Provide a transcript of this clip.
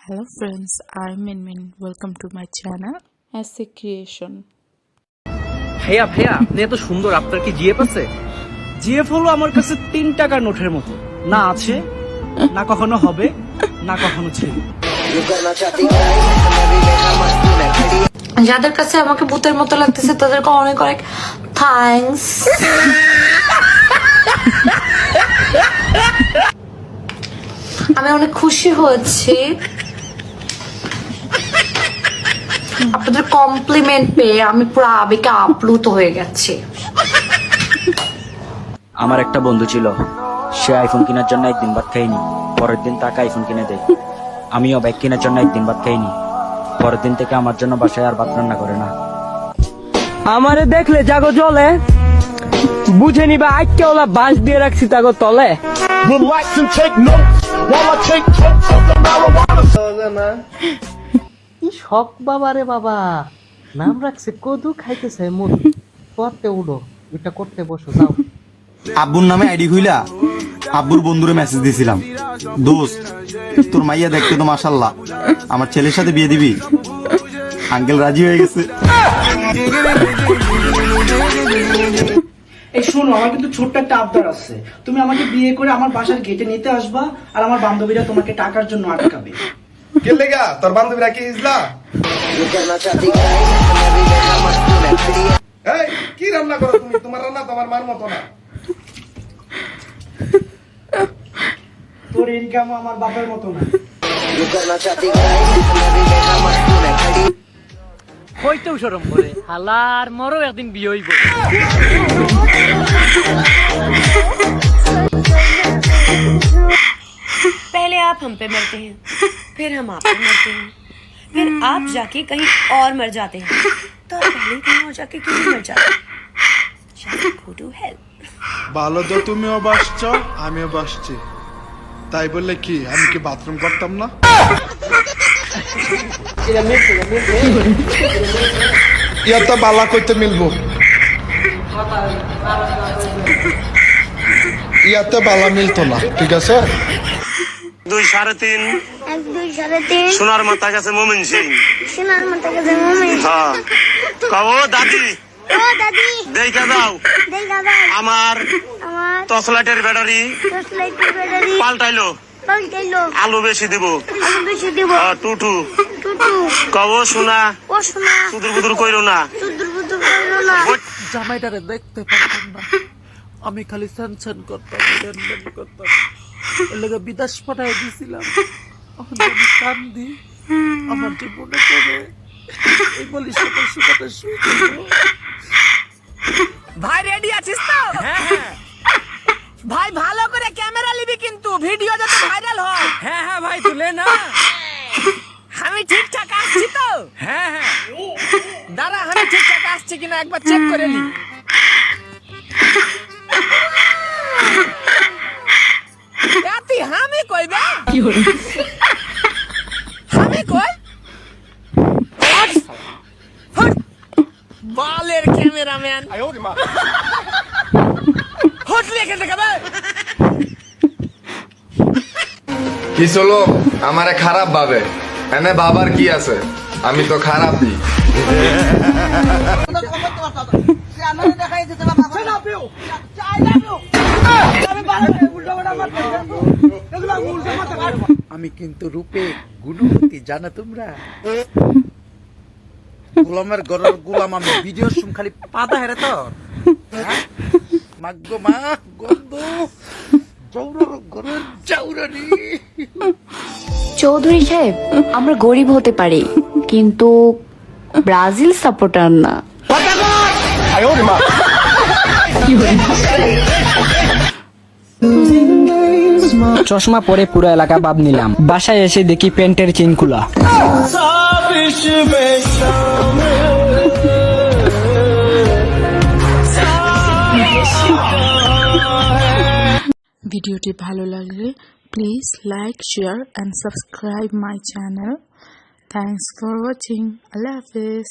Hello friends, I'm Minmin. Welcome to my channel Essay Creation. ভাইয়া ভাইয়া আপনি এত সুন্দর, আপনার কি জিএফ আছে? জিএফ হলো আমার কাছে 3 টাকার নোটের মতো, না আছে না কখনো হবে না কখনো ছিল। যাদের কাছে আমাকে ভূতের মতো লাগতেছে তাদেরকে অনেক অনেক থ্যাঙ্কস। আমি অনেক খুশি হয়েছি আপনাদের কমপ্লিমেন্ট পেয়ে। আমি পুরো আবেগে আপ্লুত হয়ে গেছি। আমার একটা বন্ধু ছিল, সে আইফোন কেনার জন্য একদিন ভাত খাইনি, পরের দিন তাকে আইফোন কিনে দেয়। আমিও বাইক কেনার জন্য একদিন ভাত খাইনি, পরের দিন থেকে আমার জন্য বাসায় আর ভাত রান্না করে না। আমারে দেখলে জাগো জলে, বুঝে নিবা আজকে ওলা বাঁশ দিয়ে রাখছি তাগো তলে। কি শখ বাবা রে বাবা, নাম রাখছে কদু, খাইতেছে মধু। পড়তে উঠো, এটা করতে বসো যাও। আব্বুর নামে আইডি খুইলা আব্বুর বন্ধুরে মেসেজ দিছিলাম, দোস্ত তোর মাইয়া দেখতে তো মাশাল্লাহ, আমার ছেলের সাথে বিয়ে দিবি? আঙ্কেল রাজি হয়ে গেছে। এই শোনো, আমার কিন্তু ছোট্ট একটা আবদার আছে। তুমি আমাকে বিয়ে করে আমার বাসার গেটে নিতে আসবা, আর আমার বান্ধবীরা তোমাকে টাকার জন্য আটকাবে। কে লেগা তোর বান্ধবীরা কি ইজলা? এই কি রান্না করো তুমি? তোমার রান্না তো আমার মার মতো না। তোর ইনকাম আমার বাপের মতো না। হইতেও শরম করে, হালার মরও একদিন বিয়ে হইব। पहले आप हम पे मरते हैं, फिर हम आप पे मरते हैं, फिर आप जाके कहीं और मर जाते हैं, तो आप पहले कहीं और जाके क्यों नहीं मर जाते? Just go to hell. ভালো তো তুমিও বাসছো আমিও বাসছি, তাই বললে কি আমি কি বাথরুম করতাম না? ইয়াতে বালা কইতে মিলবো, ইয়াতে বালা মিলতো না, ঠিক আছে? 2 3.5 1 2 3.5 সোনার মাথা গেছে মোমিন সিং, সোনার মাথা গেছে মমি। হ্যাঁ কও দাদি, ও দাদি দেখা দাও আমার টর্চলাইটের ব্যাটারি পাল্টাইলো, আলু বেশি দিব, টুটু কও শোনা, সুদূর বুদুর কইরো না। জামাইটারে দেখতে পারতাম না, আমি খালি সানসান করতাম, লেনদেন করতাম, এর লেগে বিদেশ পাঠাই দিছিলাম। এখন আমি কান্দি, আমার যে মনে করে এই বলি সকাল সকালে শুয়ে যাবো। ভাই রেডি আছিস তো? হ্যাঁ ভাই, ভালো করে ক্যামেরা নিবি কিন্তু, ভিডিও যাতে ভাইরাল হয়। হ্যাঁ হ্যাঁ ভাই, তুলে না। আমি ঠিকঠাক আসছি তো? হ্যাঁ হ্যাঁ, দাঁড়া আমি ঠিকঠাক আসছি কিনা একবার চেক করে নি। আমি কইবে আমি কই বালের ক্যামেরাম্যান হটলে এখান থেকে। কি চলো আমারে খারাপ ভাবে, এনে বাবার কি আছে? আমি তো খারাপ দি। আমি কিন্তু রূপে গুণবতী, জানো তোমরা? গোলামের ঘরের গোলাম আমি, ভিডিওর সুম খালি পাতা হেরে তো মাগ্গো মা গন্ধ চৌধুরী সাহেব, আমরা গরিব হতে পারি কিন্তু ব্রাজিল সাপোর্টার না। চশমা পরে পুরো এলাকা বাদ নিলাম, বাসায় এসে দেখি প্যান্টের চেইন খোলা। ভিডিওটি ভালো লাগলে please like, share and subscribe my channel. Thanks for watching. Allah Hafiz.